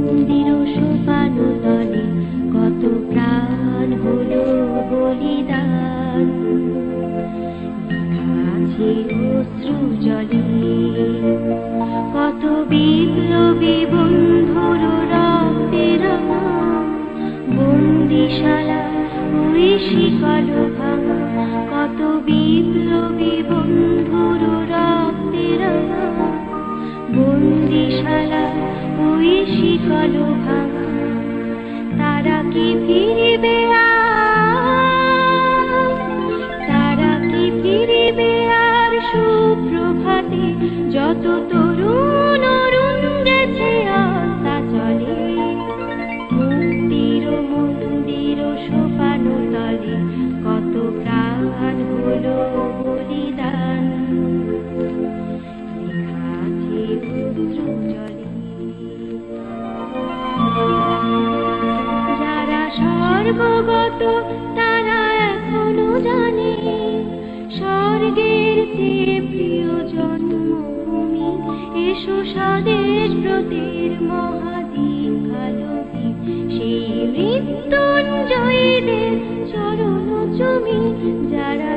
মন্দির সোপানো তলে কত প্রাণ হলো বলিদান, আছে অশ্রু জলে কত বিপ্লবী বন্ধুর রক্তের বন্দিশালা ওই শিকল ভাঙা, কত বিপ্লবী বন্ধুর রক্তের বন্দিশালা ওই শিকল ভাঙা। তারা কি ফিরিবে আর, তারা কি ফিরিবে আর সুপ্রভাতে, যত তরুণ অরুণ গেছে আস্তা চলে মুক্তির মন্দির সোপানো তলে কত প্রাণ হলো বলিদান, লেখা আছে অশ্রু জলে। যারা স্বর্গগত তারা এখনো জানে স্বর্গের চেয়ে প্রিয় জন্মভূমি, এসো স্বদেশ ব্রতের মহাদীক্ষালোভী, সেই মৃত্যুঞ্জয়ীদের চরণ চুমি। যারা